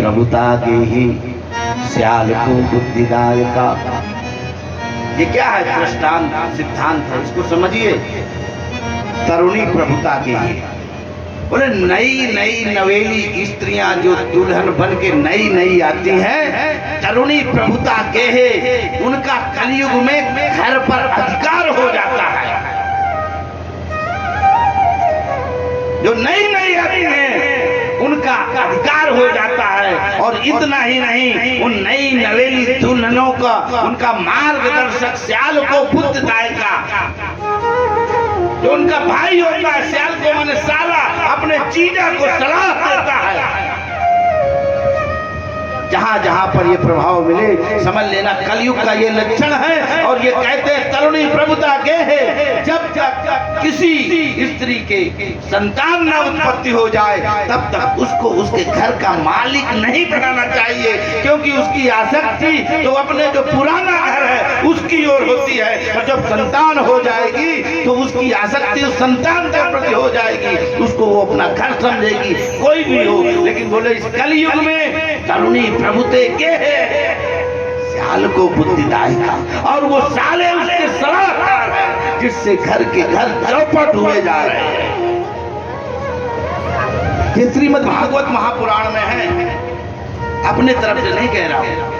प्रभुता के ही श्याल को बुद्धिदायका। ये क्या है? दृष्टांत सिद्धांत है, इसको समझिए। तरुणी प्रभुता के ही, बोले नई नई नवेली स्त्रियां जो दुल्हन बन के नई नई आती हैं, तरुणी प्रभुता के है, उनका कलयुग में घर पर अधिकार हो जाता है। जो नई नई आती हैं उनका अधिकार हो जाता है। और इतना ही नहीं, उन नई नवेली दुल्हनों का उनका मार्गदर्शक श्याल को बुद्धिदायका, जो उनका भाई होता है, श्याल को माने साला, अपने जीजा को सलाह देता है। जहां जहां पर ये प्रभाव मिले, समझ लेना कलयुग का ये लक्षण है। और ये कहते हैं तरुणी प्रभुता के है। जब तक किसी स्त्री के संतान न उत्पत्ति हो जाए, तब तक उसको उसके घर का मालिक नहीं बनाना चाहिए, क्योंकि उसकी आसक्ति तो अपने जो पुराना घर है उसकी ओर होती है। और जब संतान हो जाएगी तो उसकी आसक्ति उस संतान के प्रति हो जाएगी, उसको वो अपना घर समझेगी, कोई भी हो। लेकिन बोले इस कलयुग में तरुणी प्रभुते के श्याल को बुद्धिदायका, और वो साले उसके सलाहकार है, जिससे घर के घर चौपट हुए जा रहे हैं। ये श्रीमद् भागवत महापुराण में है, अपने तरफ से नहीं कह रहा हूं।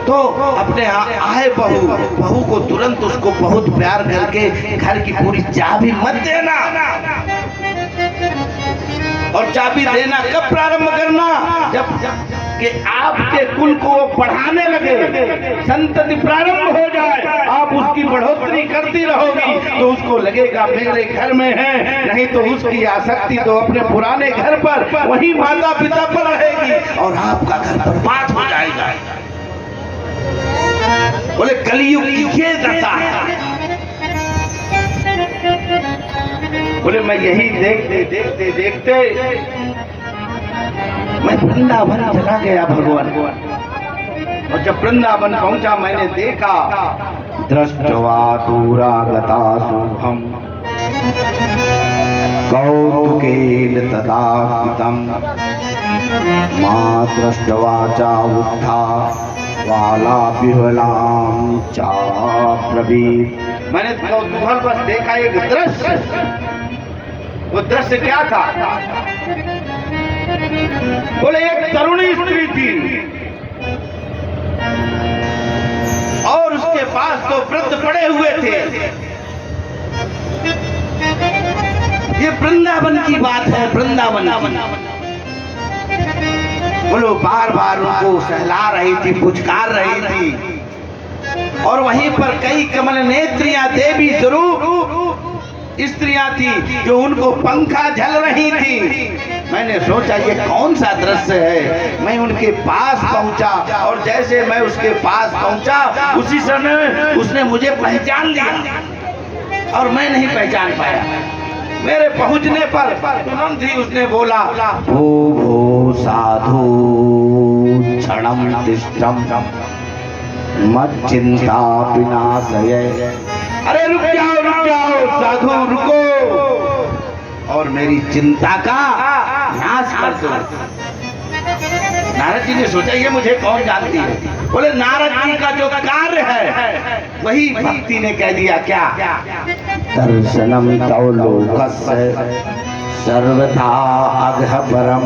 तो अपने आए बहू को तुरंत उसको बहुत प्यार करके घर की पूरी चाबी मत देना। और चाबी देना कब प्रारंभ करना? जब कि आपके कुल को वो बढ़ाने लगे, संतति प्रारंभ हो जाए, आप उसकी बढ़ोतरी करती रहोगी तो उसको लगेगा मेरे घर में है, नहीं तो उसकी आसक्ति तो अपने पुराने घर पर, वही माता पिता पर रहेगी और आपका घर बर्बाद हो जाएगा। बोले कलयुग की ये दशा है। बोले मैं यही देखते देखते देखते मैं वृंदावन चला गया भगवान। और जब वृंदावन पहुंचा, मैंने देखा दृष्टवा दूरागता शुभम कौतुकेन तदाहितं मां दृष्टवा चा उद्धा वाला बिहलाम चा प्रवीर। मैंने कौतूहल बस देखा एक दृश्य। वो दृश्य क्या था? बोले एक तरुणी स्त्री थी और उसके पास तो वृद्ध पड़े हुए थे। ये वृंदावन की बात है, वृंदावन की। बोलो बार बार उनको सहला रही थी, पुचकार रही थी। और वहीं पर कई कमल नेत्रियां देवी स्वरूप स्त्रियां थी जो उनको पंखा झल रही थी। मैंने सोचा ये कौन सा दृश्य है। मैं उनके पास पहुंचा और जैसे मैं उसके पास पहुंचा, उसी समय उसने मुझे पहचान लिया और मैं नहीं पहचान पाया। मेरे पहुंचने पर तुरंत ही उसने बोला, भो भो साधु क्षणम तिष्ठम मत चिंता विनाशय। अरे रुक जाओ साधु, रुको और मेरी चिंता का नाश कर दो। नारद जी ने सोचा ये मुझे कौन जानती है। बोले नारद जी का जो कार्य है वही भक्ति ने कह दिया। क्या? दर्शनम तौ लोकस्य सर्वथा अघपरम।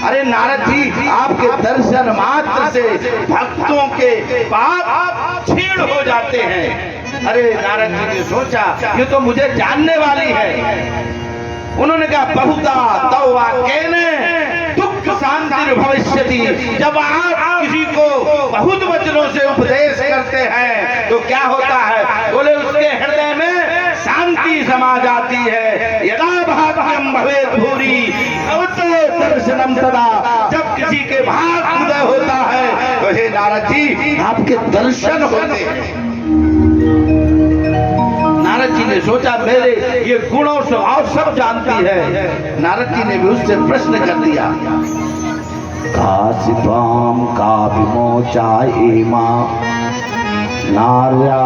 अरे नारद जी, आपके दर्शन मात्र से भक्तों के पाप छीण हो जाते हैं। अरे नारद जी ने सोचा ये तो मुझे जानने वाली है। उन्होंने कहा बहुता तौवा केने दुख शांति भविष्यति। जब आप किसी को बहुत वचनों से उपदेश करते हैं तो क्या होता है? बोले उसके हृदय में शांति समा जाती है। यदा भाग्यम भवेत् भूरि ततो दर्शनम तदा। जब किसी के भाग उदय होता है तो हे नारद जी आपके दर्शन होते हैं। नारद जी ने सोचा मेरे ये गुणों स्वभाव सब जानती है। नारद जी ने भी उससे प्रश्न कर दिया, काशित्वाम का विमोचा एमा नार्या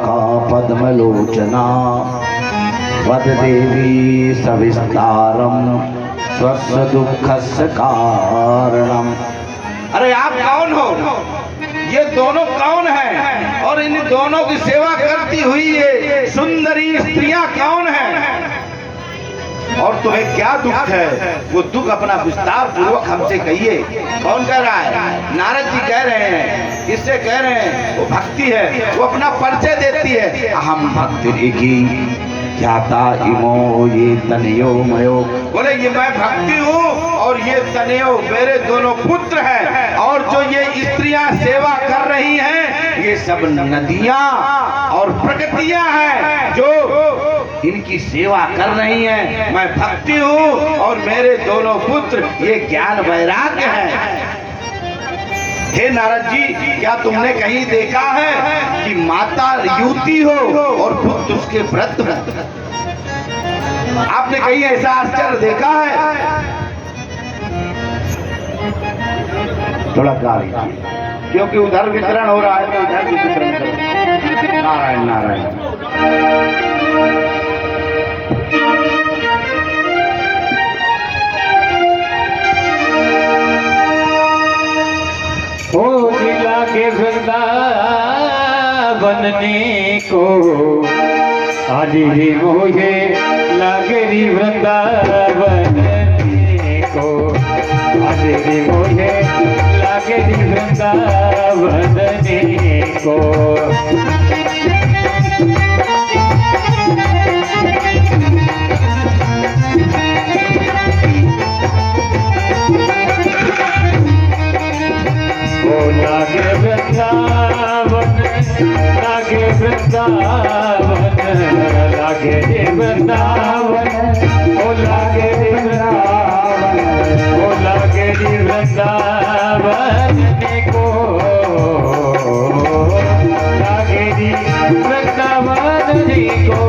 का पद्मलोचना वद देवी सविस्तारम स्वस्य दुःखस्य कारणम। अरे आप कौन हो? ये दोनों कौन हैं? और इन दोनों की सेवा करती हुई ये सुंदरी स्त्रियां कौन हैं? और तुम्हें क्या दुख है? वो दुख अपना विस्तार पूर्वक हमसे कहिए। कौन कह रहा है? नारद जी कह रहे हैं। किससे कह रहे हैं? वो भक्ति है, वो अपना परिचय देती है। अहम भक्ति की ज्ञाता इमो ये तनयो मयो। बोले ये मैं भक्ति हूँ और ये तनयो मेरे दोनों पुत्र हैं। और जो ये स्त्रियां सेवा कर रही हैं ये सब नदियां और प्रकृतियां हैं जो इनकी सेवा कर रही हैं। मैं भक्ति हूँ और मेरे दोनों पुत्र ये ज्ञान वैराग्य हैं। हे नारद जी, क्या तुमने कहीं देखा है कि माता युवती हो और पुत्र उसके व्रत हो? आपने कहीं ऐसा आश्चर्य देखा है? थोड़ा गाली, क्योंकि उधर वितरण हो रहा है तो उधर भी वितरण करो। नारायण नारायण। हो जिला के वृंदावन को आदि मोहे लागरी वृंदावन को आदि मोहे लागरी वृंदावन को। लागे वृंदावन लागे वृंदावन लागे वृंदावन ओ लागे वृंदावन ओ लागे वृंदावन को लागे वृंदावन को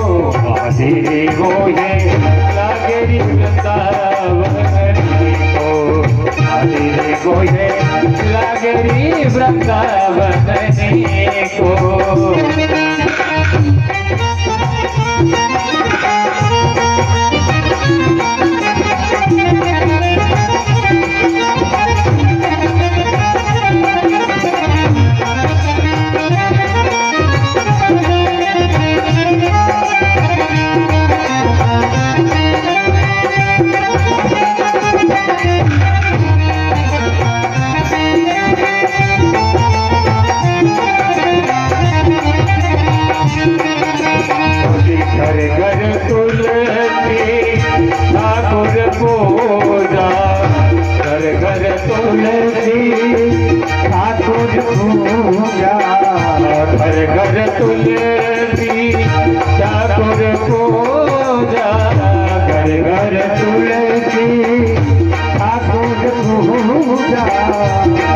आदि मोहे लागे वृंदावन को आदि मोहे लागरी वृंदावन को।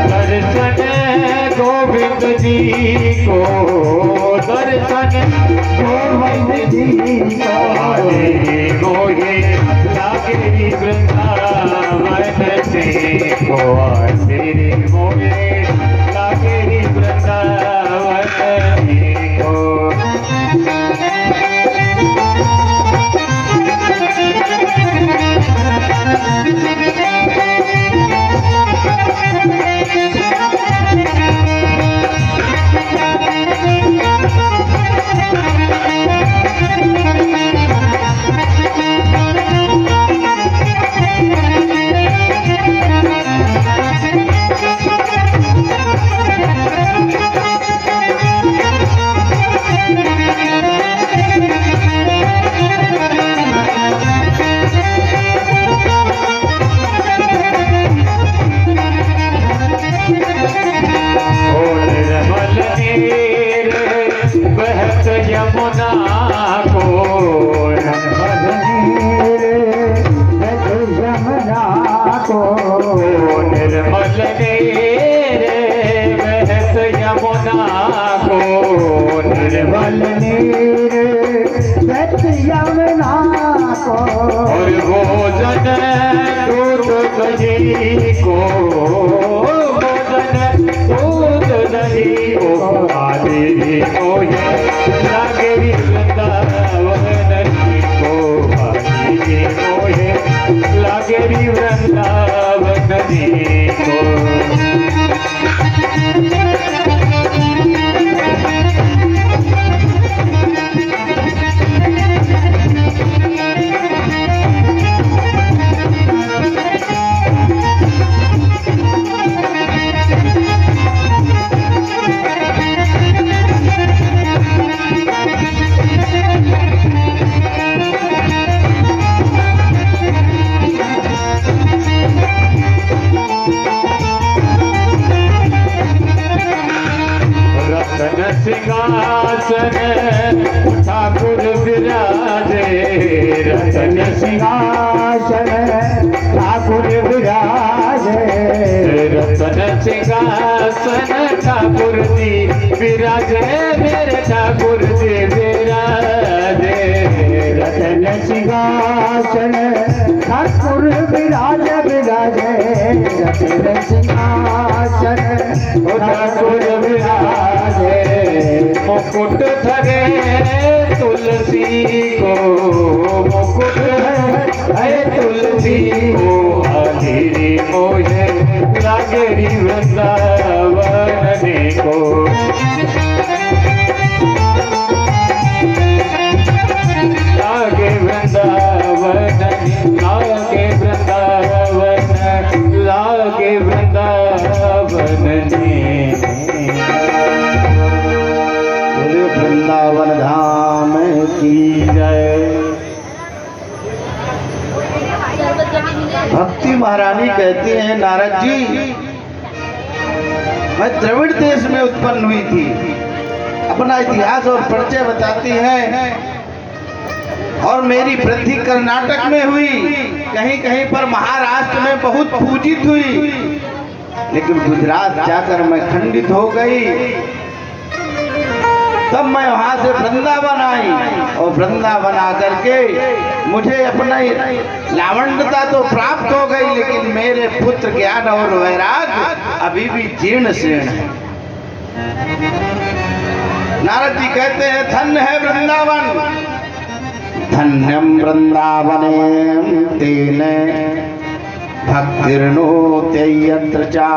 दर्शन गोविंद जी को दर्शन गोविंद जी को आदि मोहे लागरी वृंदावन को आदि मोहे लागरी वृंदावन को। निर्मल नीर बहत यमुना को और भोजन दूध दही को भोजन दूध दही को आदि मोहे लागरी वृंदावन को आदि मोहे लागरी वृंदावन जी को। सिंहासन ठाकुर विराजे, रतन सिंहासन ठाकुर विराजे, रतन सिंहासन ठाकुर जी विराजे, मेरे ठाकुर जी विराजे, रतन सिंहासन ठाकुर विराजे विराजे, रतन सिंहासन ठाकुर विराजे, मुकुट धरे तुलसी को, मुकुट धरे तुलसी को, आधिरी मोहे लागरी वृंदावन को। लागे वृंदावन, लागे वृंदावन, लागे वृंदावन जी। वृंदावन धाम की जय। भक्ति महारानी कहती हैं, नारद जी मैं द्रविड़ देश में उत्पन्न हुई थी। अपना इतिहास और परिचय बताती हैं, और मेरी वृद्धि कर्नाटक में हुई, कहीं कहीं पर महाराष्ट्र में बहुत पूजित हुई, लेकिन गुजरात जाकर मैं खंडित हो गई। तब मैं वहां से वृंदावन आई, और वृंदावन आकर के मुझे अपना लावण्यता तो प्राप्त हो गई, लेकिन मेरे पुत्र ज्ञान और वैराग्य अभी भी जीर्ण शीर्ण है। नारद जी कहते हैं, धन्य है वृंदावन, धन्यम वृंदावने तेन भक्तिर्नोते यत्र चा।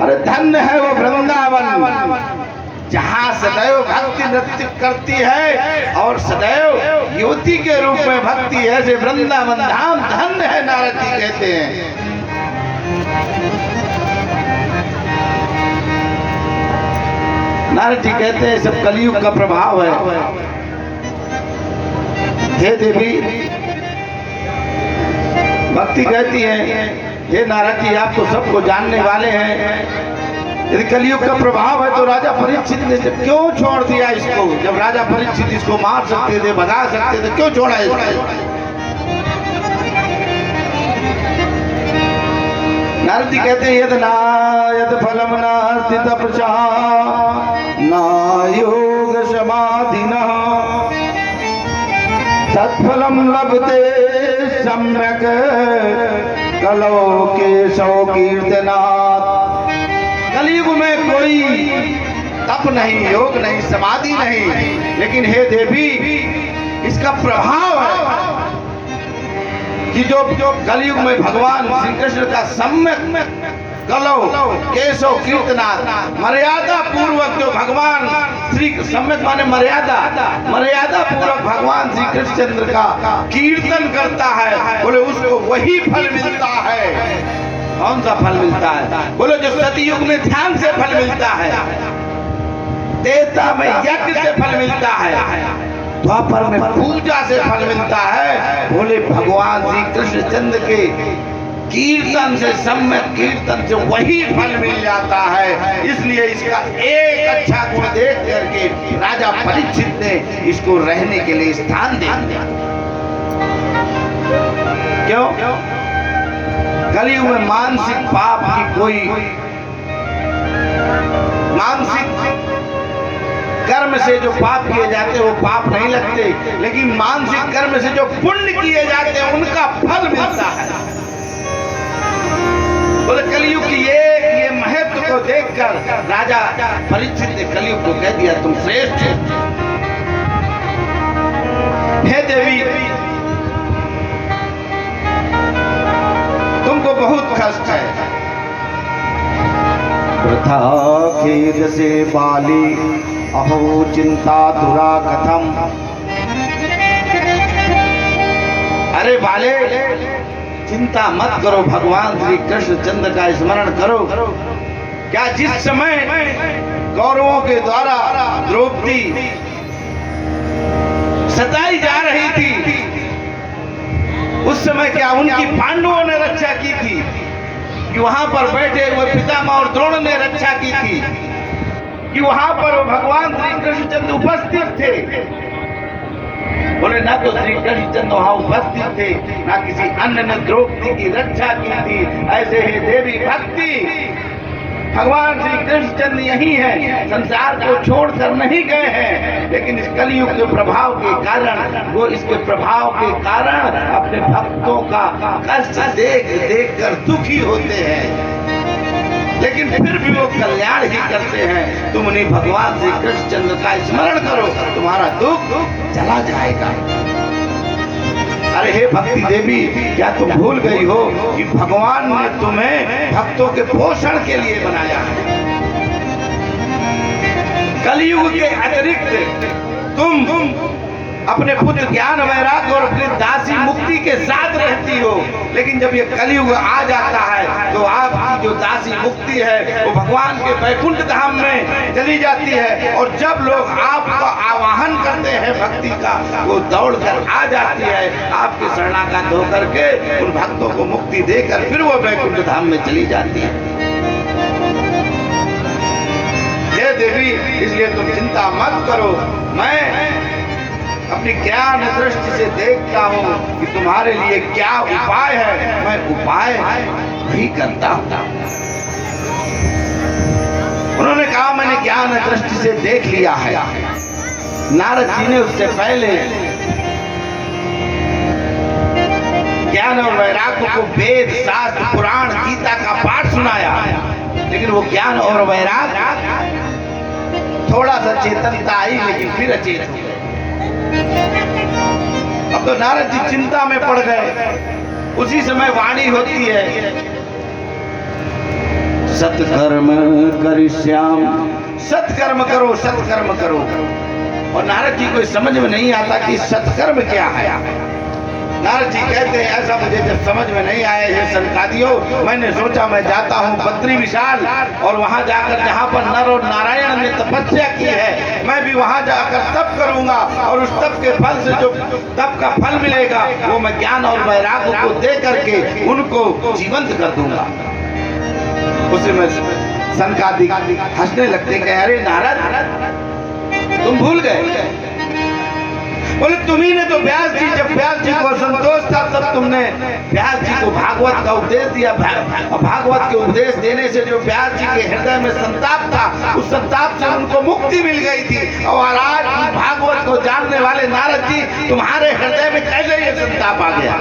अरे धन्य है वो वृंदावन जहाँ सदैव भक्ति नृत्य करती है और सदैव युवती के रूप में भक्ति है। ऐसे वृंदावन धाम धन्य है, नारद जी कहते हैं। नारद जी कहते हैं सब कलयुग का प्रभाव है। हे देवी, भक्ति कहती है, हे नारद जी आप तो सबको जानने वाले हैं, यदि कलयुग का प्रभाव है तो राजा परीक्षित ने क्यों छोड़ दिया इसको? जब राजा परीक्षित इसको मार सकते थे, भगा सकते थे, क्यों छोड़ा इसको? नारद जी कहते हैं, यद नायद फलम नास्ति तपसा ना योग समाधिना तत्फलम लभते सम्यक कलो केशव कीर्तनात्। कलयुग में कोई तप नहीं, योग नहीं, समाधि नहीं, लेकिन हे देवी इसका प्रभाव है कि जो कलयुग में भगवान श्री कृष्ण का सम्यक कलो केशव कीर्तनात्, मर्यादा पूर्वक जो भगवान श्री सम्यक माने मर्यादा पूर्वक भगवान श्री कृष्णचंद्र का कीर्तन करता है, बोले उसको वही फल मिलता है। कौन सा फल मिलता है? बोलो जो सतयुग में ध्यान से फल मिलता है, त्रेता में यज्ञ से फल मिलता है, द्वापर में पूजा से फल मिलता है। बोले भगवान श्री कृष्णचंद्र के कीर्तन से, सम्यक कीर्तन से वही फल मिल जाता है। इसलिए इसका एक अच्छा गुण देख करके राजा परीक्षित ने इसको रहने के लिए स्थान दे दिया। क्यों? कलयुग में मानसिक पाप की कोई मानसिक कर्म से जो पाप किए जाते हैं वो पाप नहीं लगते, लेकिन मानसिक कर्म से जो पुण्य किए जाते हैं उनका फल मिलता है। बोले कलयुग की ये महत्व को देखकर राजा परीक्षित ने कलयुग को कह दिया तुम श्रेष्ठ हो। हे देवी, तुमको बहुत कष्ट है। वृथा खेद से बाली अहो चिंता तुरा कथम। अरे बाले, चिंता मत करो, भगवान श्री कृष्ण चंद्र का स्मरण करो। क्या जिस समय कौरवों के द्वारा द्रौपदी सताई जा रही थी, उस समय क्या उनकी पांडवों ने रक्षा की थी कि वहां पर बैठे हुए पितामह और द्रोण ने रक्षा की थी कि वहां पर वो भगवान श्री कृष्णचंद्र उपस्थित थे? बोले ना तो श्री कृष्णचंद्र वहां उपस्थित थे, ना किसी अन्य ने द्रौपदी की रक्षा की थी। ऐसे ही देवी भक्ति, भगवान श्री कृष्णचंद्र यही है, संसार को छोड़कर नहीं गए हैं, लेकिन इस कलयुग के प्रभाव के कारण, वो इसके प्रभाव के कारण अपने भक्तों का कष्ट देख देख कर दुखी होते हैं, लेकिन फिर भी वो कल्याण ही करते हैं। तुम उन्हीं भगवान श्री कृष्णचंद्र का स्मरण करो, तुम्हारा दुख चला जाएगा। अरे हे भक्ति देवी, क्या तुम भूल गई हो कि भगवान ने तुम्हें भक्तों के पोषण के लिए बनाया है? कलयुग के अतिरिक्त तुम अपने पुत्र ज्ञान वैराग्य और अपनी दासी मुक्ति के साथ रहती हो, लेकिन जब ये कलयुग आ जाता है तो आपकी जो दासी मुक्ति है वो भगवान के वैकुंठ धाम में चली जाती है, और जब लोग आपका आवाहन करते हैं भक्ति का, वो दौड़कर आ जाती है, आपके शरणागत होकर के उन भक्तों को मुक्ति देकर फिर वो वैकुंठ धाम में चली जाती है। हे देवी, इसलिए तुम चिंता मत करो, मैं अपनी ज्ञान दृष्टि से देखता हूँ कि तुम्हारे लिए क्या उपाय है, मैं उपाय भी करता हूँ। उन्होंने कहा मैंने ज्ञान दृष्टि से देख लिया है। नारद जी ने उससे पहले ज्ञान और वैराग्य को वेद शास्त्र पुराण गीता का पाठ सुनाया, लेकिन वो ज्ञान और वैराग्य थोड़ा सा चेतनता आई, लेकिन फिर अचेत हो गए। अब तो नारद जी चिंता में पड़ गए। उसी समय वाणी होती है, सत्कर्म करिष्याम, सत्कर्म करो, सत्कर्म करो। और नारद जी को समझ में नहीं आता कि सत्कर्म क्या है। नारद जी कहते हैं ऐसा मुझे जब समझ में नहीं आया ये संकादियों, मैंने सोचा मैं जाता हूँ बद्री विशाल, और वहां जाकर जहाँ पर नर और नारायण ने तपस्या की है, मैं भी वहां जाकर तप करूंगा, और उस तप के फल से जो तप का फल मिलेगा वो मैं ज्ञान और वैराग्य को दे करके उनको जीवंत कर दूंगा। उसी में संकादी हंसने लगते, कह अरे नारद तुम भूल गए। बोले तुम्ही ने तो व्यास जी, जब व्यास जी को असंतोष था तब तुमने व्यास जी को भागवत का उपदेश दिया। भागवत के उपदेश देने से जो व्यास जी के हृदय में संताप था, उस संताप से उनको मुक्ति मिल गई थी। और आज भागवत को जानने वाले नारद जी, तुम्हारे हृदय में कैसे ये संताप आ गया?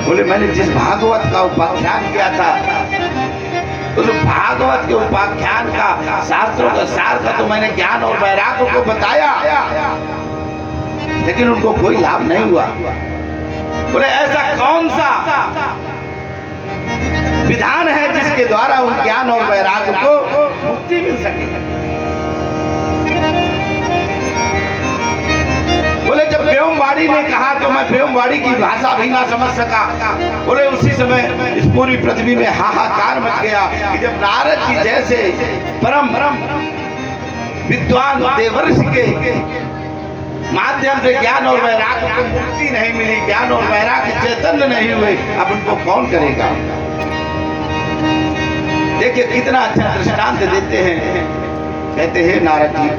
बोले मैंने जिस भागवत का उपाख्यान किया था, उस भागवत के उपाख्यान का, शास्त्रों का सार का तो मैंने ज्ञान और वैराग्य को बताया, लेकिन उनको कोई लाभ नहीं हुआ। बोले ऐसा कौन सा विधान है जिसके द्वारा उन ज्ञान और वैराग्य को मुक्ति मिल सके? बोले जब ब्योमवाड़ी ने कहा तो मैं ब्योमवाड़ी की भाषा भी ना समझ सका। बोले उसी समय इस पूरी पृथ्वी में हाहाकार मच गया कि जब नारद जी जैसे परम विद्वान देवर्षि के माध्यम से ज्ञान और वैराग्य को मुक्ति नहीं मिली, ज्ञान और वैराग्य चैतन्य नहीं हुए, अब उनको कौन करेगा? देखिए कितना अच्छा दृष्टांत देते हैं। कहते हैं नारद जी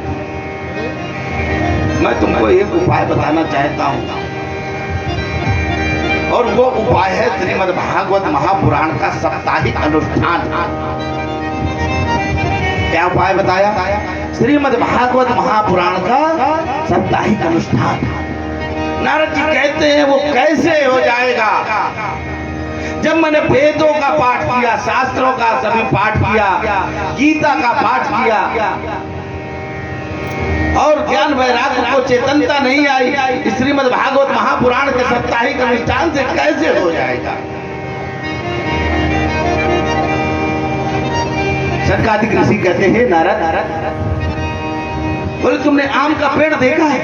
मैं तुमको एक उपाय बताना चाहता हूं, और वो उपाय है श्रीमद् भागवत महापुराण का साप्ताहिक अनुष्ठान। क्या उपाय बताया? श्रीमद् भागवत महापुराण का साप्ताहिक अनुष्ठान। नारद जी कहते हैं वो कैसे हो जाएगा? जब मैंने वेदों का पाठ किया, शास्त्रों का सभी पाठ किया, गीता का पाठ किया, और ज्ञान वैराग्य को चेतनता नहीं आई, श्रीमद् भागवत महापुराण के साप्ताहिक अनुष्ठान से कैसे हो जाएगा? शनकादिक ऋषि कहते हैं नारद, बोले तुमने आम का पेड़ देखा है?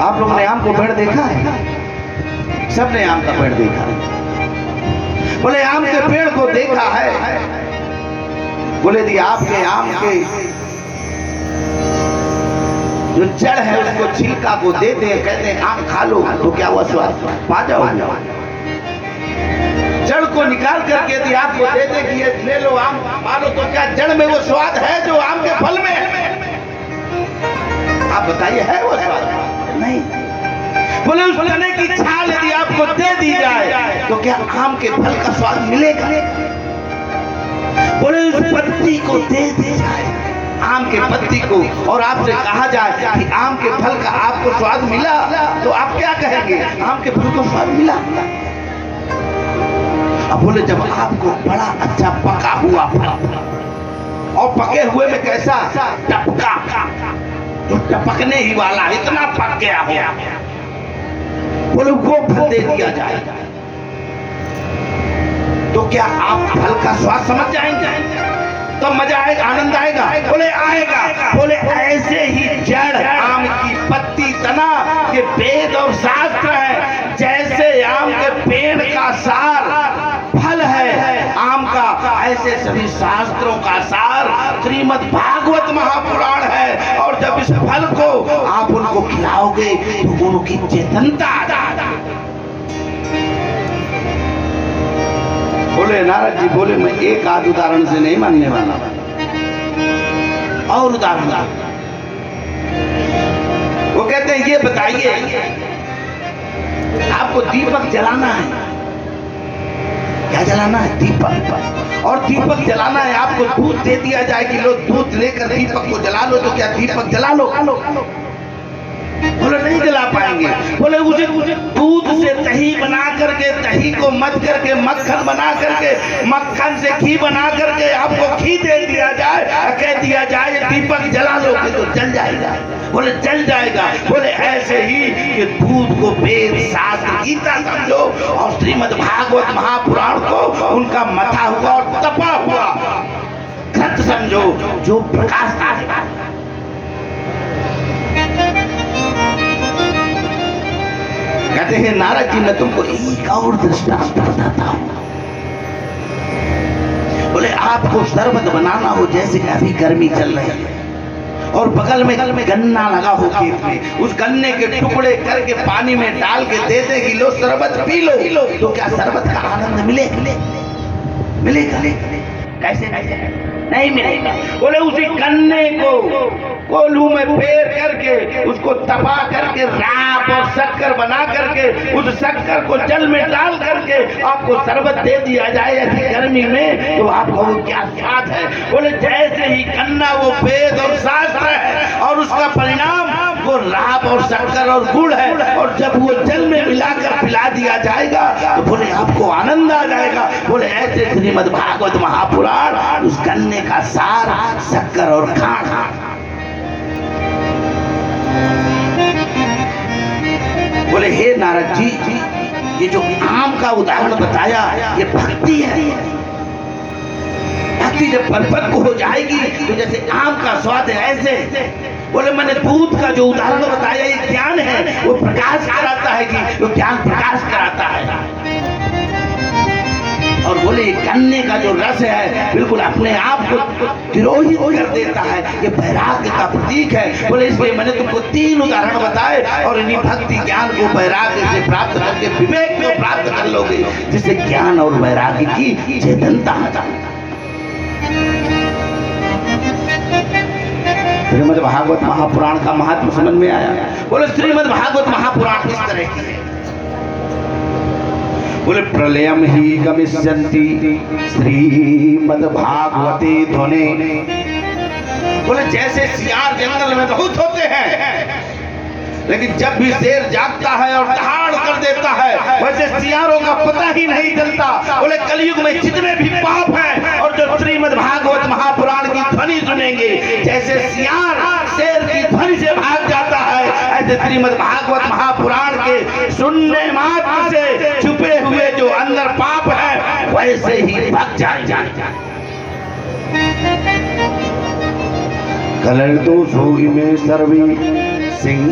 आप लोगों ने आम का पेड़ देखा है? सबने आम का पेड़ देखा है। बोले आम के पेड़ को देखा है। बोले दी आपके आम के जो जड़ है उसको छिलका को देते हैं, कहते हैं आम खा लो तो क्या हुआ स्वाद पा जाओ। जड़ को निकाल करके यदि आपको दे दे कि ये ले लो आम खा लो तो क्या जड़ में वो स्वाद है जो आम के फल में है? आप बताइए है वो स्वाद? नहीं। बोले उस तने की छाल यदि आपको दे दी जाए तो क्या आम के फल का स्वाद मिलेगा? बोले उस पत्ती को दे दी जाए, आम के पत्ती को, और आपसे कहा जाए कि आम के फल का आपको स्वाद मिला, तो आप क्या कहेंगे? आम के फल को स्वाद मिला। अब बोले जब आपको बड़ा अच्छा पका हुआ फल, और पके हुए में कैसा टपका, जो टपकने ही वाला इतना पक गया हो, बोले वो फल दे दिया जाएगा, तो क्या आप फल का स्वाद समझ जाएंगे? तो मजा आएगा, आनंद आएगा? बोले आएगा। बोले ऐसे ही जड़, आम की पत्ती, तना के वेद और शास्त्र है, जैसे आम के पेड़ का सार फल है आम का, ऐसे सभी शास्त्रों का सार श्रीमद् भागवत महापुराण है। और जब इस फल को आप उनको खिलाओगे तो उनकी चेतनता आ जाएगी। बोले नारद जी, बोले मैं एक आध उदाहरण से नहीं मानने वाला, और उदाहरण। वो कहते हैं ये बताइए, आपको दीपक जलाना है, क्या जलाना है? दीपक। और दीपक जलाना है, आपको दूध दे दिया जाए कि लो दूध लेकर दीपक को जला लो, तो क्या दीपक जला लो? बोले नहीं जला पाएंगे। बोले उसे दूध से दही बना करके, दही को मथ करके मक्खन बना करके, मक्खन से घी बना करके आपको घी दे दिया जाए, कह दिया जाए दीपक जला लो तो जल जाएगा। बोले जल जाएगा। बोले ऐसे ही कि दूध को वेद शास्त्र गीता समझो और श्रीमद् भागवत महापुराण को उनका मथा हुआ और तपा हुआ ग्रंथ समझो, जो प्रकाश है। कहते हैं नारद जी, मैं तुमको एक और दृष्टांत बताता हूं। बोले आपको शरबत बनाना हो, जैसे अभी गर्मी चल रही है और बगल में गन्ना लगा हो खेत में, उस गन्ने के टुकड़े करके पानी में डाल के दे दे कि लो शरबत पी लो, तो क्या शरबत का आनंद मिलेगा? कैसे नहीं मिलेगा। बोले उसी गन्ने को कोल्हू में फेर करके, उसको तपा करके राख और शक्कर बना करके, उस शक्कर को जल में डाल करके आपको शरबत दे दिया जाए ऐसी गर्मी में, तो आपका वो क्या स्वाद है। बोले जैसे ही गन्ना वो वेद और शास्त्र है और उसका परिणाम वो राख और शक्कर और गुड़ है, और जब वो जल में मिलाकर पिला दिया जाएगा तो बोले आपको आनंद आ जाएगा। बोले ऐसे श्रीमद् भागवत महापुराण उस गन्ने का सार, शक्कर और खांड। बोले हे नारद जी, ये जो आम का उदाहरण बताया ये भक्ति है। भक्ति जब परिपक्व हो जाएगी तो जैसे आम का स्वाद है ऐसे। बोले मैंने दूध का जो उदाहरण बताया ये ज्ञान है, वो प्रकाश कराता है कि वो ज्ञान प्रकाश कराता है। और बोले गन्ने का जो रस है बिल्कुल अपने आप को तिरोहित कर देता है, ये वैराग्य का प्रतीक है। बोले इसलिए मैंने तुमको 3 उदाहरण बताए, और इन्हीं भक्ति ज्ञान को वैराग्य से प्राप्त करके विवेक को प्राप्त कर लोगे, जिससे ज्ञान और वैराग्य की चेतनता आ जाए। श्रीमद् भागवत महापुराण का महात्म समझ में आया। बोले श्रीमद् भागवत महापुराण किस तरह की है? बोले प्रलयम ही गमिष्यन्ति श्रीमद् भागवते ध्वने। बोले जैसे सियार जंगल में बहुत होते हैं, लेकिन जब भी शेर जागता है और दहाड़ कर देता है, वैसे सियारों का पता ही नहीं चलता। बोले कलयुग में जितने भी पाप हैं और जो श्रीमद् भागवत महापुराण की ध्वनि सुनेंगे, जैसे सियार शेर की ध्वनि से भाग जाता है, ऐसे श्रीमद् भागवत महापुराण के सुनने मात्र से छुपे हुए जो अंदर पाप है वैसे ही भाग जाए। कलर्दो सोई में सर्वी सिंह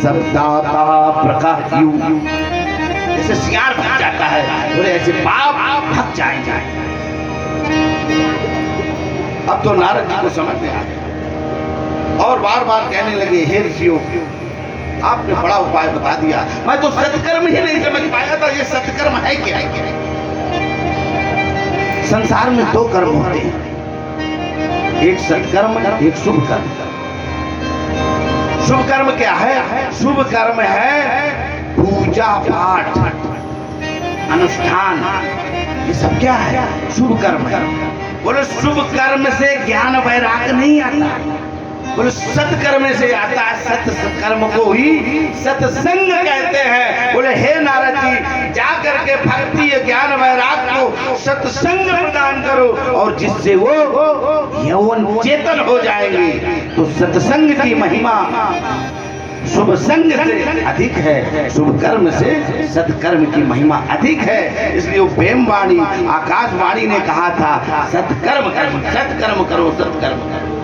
शब्दाता प्रकाशयु। जैसे सियार भाग जाता है, बोले ऐसे पाप भाग जाएंगे। अब तो नारद जी को समझ में आ गया और बार बार कहने लगे, हे ऋषियों, आपने बड़ा उपाय बता दिया, मैं तो सत्कर्म ही नहीं समझ पाया था। ये सत्कर्म है क्या? संसार में दो कर्म होते हैं, एक सत्कर्म, एक शुभ कर्म। शुभ कर्म क्या है? शुभ कर्म है पूजा पाठ अनुष्ठान, ये सब क्या है? शुभ कर्म है। बोले शुभ कर्म से ज्ञान वैराग्य नहीं आता, बोले सत्कर्म से आता है। सत्कर्म को ही सत्संग कहते हैं। बोले हे नारद जी, जाकर के भक्ति ज्ञान वैराग्य को सत्संग प्रदान करो और जिससे वो यौवन चेतन हो जाएंगे। तो सत्संग की महिमा शुभ संग से अधिक है, शुभ कर्म से सत्कर्म की महिमा अधिक है। इसलिए वो प्रेमवाणी आकाशवाणी ने कहा था, सत्कर्म करो, सत्कर्म करो, सत्कर्म करो।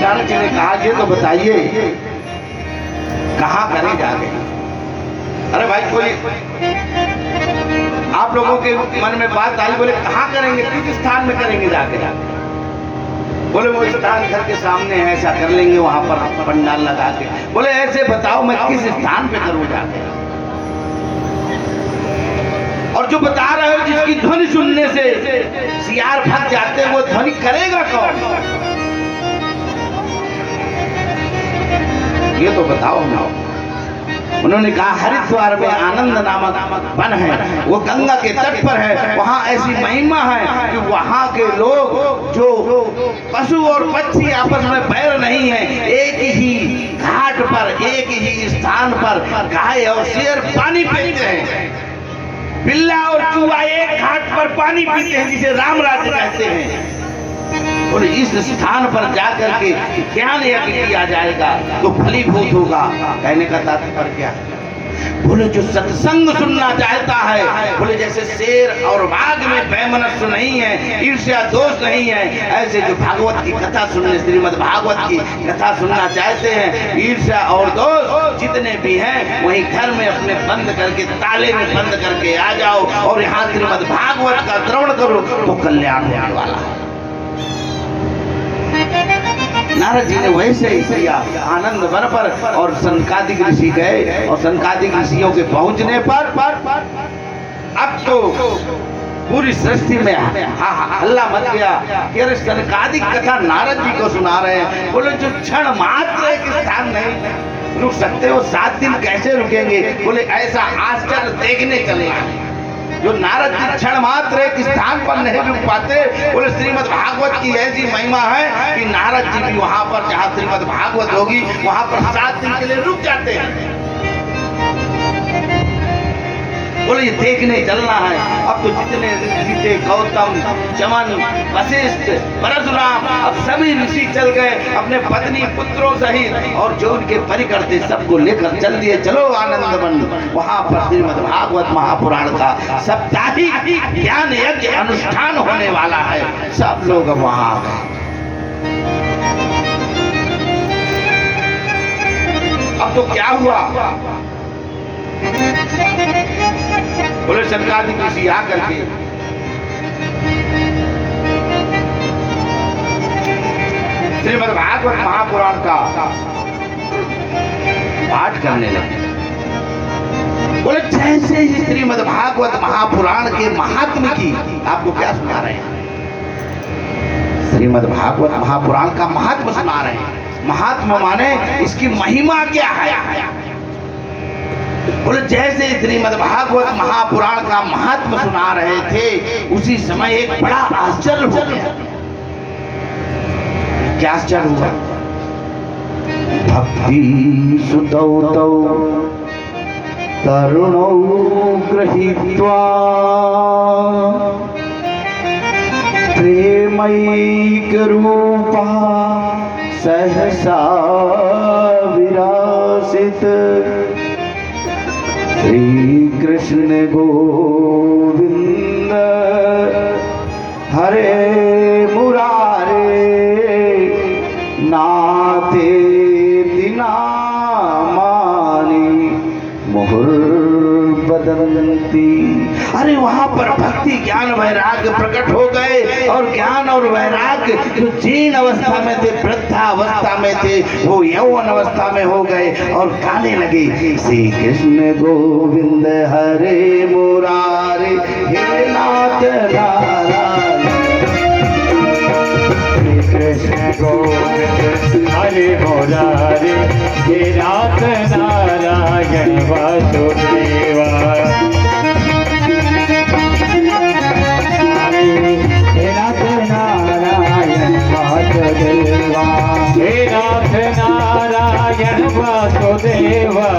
नारद जी ने कहा, ये तो बताइए कहाँ करें जाके? अरे भाई, कोई आप लोगों के मन में बात आई, बोले कहाँ करेंगे, किस स्थान में करेंगे जाके? बोले वो स्थान घर के सामने है, ऐसा कर लेंगे, वहां पर पंडाल लगा के। बोले ऐसे बताओ मैं किस स्थान पे करूं जाके? और जो बता रहे हो जिसकी ध्वनि सुनने से सियार भाग जाते हैं, वो ध्वनि करेगा कौन? ये तो बताओ ना। उन्होंने कहा, हरिद्वार में आनंद नामक वन है, वो गंगा के तट पर है। वहाँ ऐसी महिमा है कि वहाँ के लोग, जो पशु और पक्षी आपस में बैर नहीं है, एक ही घाट पर, एक ही स्थान पर गाय और शेर पानी पीते हैं। बिल्ला और चूहा एक घाट पर पानी पीते हैं, जिसे राम राज्य कहते हैं। और इस स्थान पर जाकर के ज्ञान यज्ञ किया जाएगा तो फलीभूत होगा। कहने का तात्पर्य क्या है? बोले जो सत्संग सुनना चाहता है, बोले जैसे शेर और बाघ में वैमनस्य नहीं है, ईर्ष्या दोष नहीं है, ऐसे जो भागवत की कथा सुनने, श्रीमद् भागवत की कथा सुनना चाहते हैं, ईर्ष्या और दोष जितने भी हैं वहीं घर में अपने बंद करके, ताले में बंद करके आ जाओ और यहाँ श्रीमद् भागवत का श्रवण करो तो कल्याण होने वाला है। नारद जी ने वैसे ही किया। आनंद वन पर और सनकादिक ऋषि गए और सनकादिक ऋषियों के पहुंचने पर अब तो पूरी सृष्टि में हल्ला मच गया कि अरे सनकादिक कथा नारद जी को सुना रहे हैं। बोले जो क्षण मात्र एक स्थान नहीं रुक सकते हो, 7 दिन कैसे रुकेंगे? बोले ऐसा आश्चर्य देखने चलेगा। जो नारद जी क्षण मात्र एक स्थान पर नहीं रुक पाते। बोले श्रीमद् भागवत की ऐसी महिमा है कि नारद जी भी वहां पर, जहाँ श्रीमद् भागवत होगी, वहां पर 7 दिन के लिए रुक जाते हैं। बोले ये देखने चलना है। अब तो जितने ऋषि थे, गौतम, चमन, वशिष्ठ, परशुराम, अब सभी ऋषि चल गए अपने पत्नी पुत्रों सहित, और जो उनके परिकर थे सबको लेकर चल दिए। चलो आनंद वन, वहां पर श्रीमद् भागवत महापुराण का साप्ताहिक ज्ञान यज्ञ अनुष्ठान होने वाला है। सब लोग वहां आ गए। अब तो क्या हुआ? बोले सनकादिक ऋषि आकर के श्रीमद् भागवत महापुराण का पाठ करने लगे। बोले जैसे ही श्रीमद् भागवत महापुराण के महात्म्य की, आपको क्या सुना रहे हैं? श्रीमद् भागवत महापुराण का महात्म्य सुना रहे हैं। महात्म्य माने इसकी महिमा क्या है? बोले जैसे श्रीमद् भागवत महापुराण का महात्म्य सुना रहे थे, उसी समय एक बड़ा आश्चर्य हो गया। क्या आश्चर्य हुआ? भक्ति सुतौ तौ तरुणौ गृहीत्वा प्रेमैक रूपा सहसा विरासित श्री कृष्ण गोविंद हरे मुरारे नाते दिना मानी मुहुर बदंती। अरे वहां पर भक्ति ज्ञान वैराग्य प्रकट हो गए और ज्ञान और वैराग्य जो जीर्ण अवस्था में थे, वृद्धा अवस्था में थे, वो यौवन अवस्था में हो गए और गाने लगे श्री कृष्ण गोविंद हरे मुरारे हे नाथ नारायण। कृष्ण गोविंद हरे मुरारे हे नाथ नारायण वासुदेवा। हे नाथ नारायण वासुदेवा। हे नाथ नारायण वासुदेवा।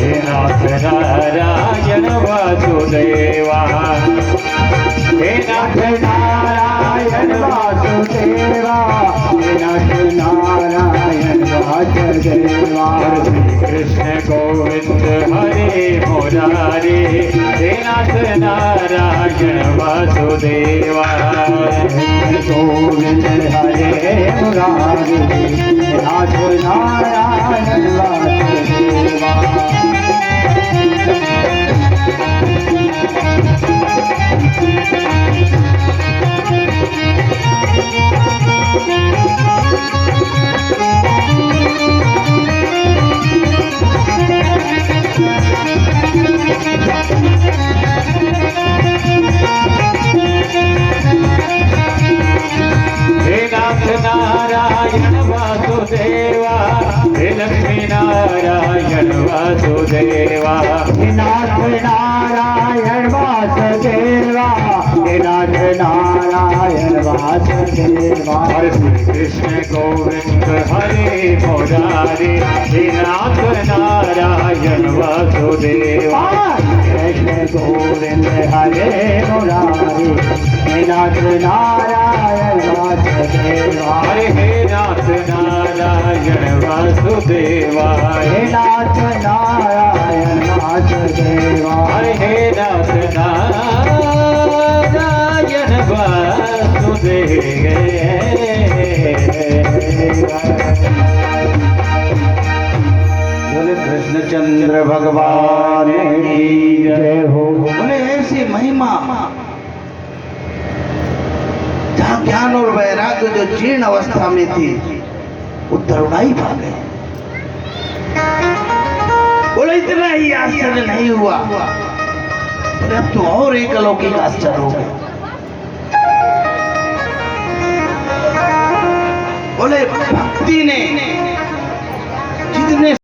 हे नाथ नारायण वासुदेवा। हे नाथ नारायण वासुदेवा। हे नाथ नारायण वासुदेवा। कृष्ण गोविंद हरे मुरारे हे नाथ नारायण वासुदेवा। गोविंद हरे मुरारे हे नाथ नारायण वासुदेवा। नारायण वासुदेवा। हे लक्ष्मी नारायण वासुदेवा। हे नाथ नारायण वासुदेवा। हे नाथ नारायण वासुदेवा। हरे कृष्ण गोविंद हरे मुरारे हे नाथ नारायण वासुदेवा। कृष्ण गोविंद हरे मुरारे हे नाथ नारायण वासुदेवा। हरे हे नाथ नारायण वासुदेवा। हे नाथ नारायण वासुदेवा। हरे हे नाथ नारायण वासुदेवा। बोले कृष्णचंद्र भगवान की जय हो। बोले ऐसी महिमा जहाँ ज्ञान और वैराग्य जो जीर्ण अवस्था में थी वो तरुणाई पा गए। बोले इतना ही आश्चर्य नहीं हुआ, बोले अब तो और एक अलौकिक आश्चर्य हो गया। बोले भक्ति ने जितने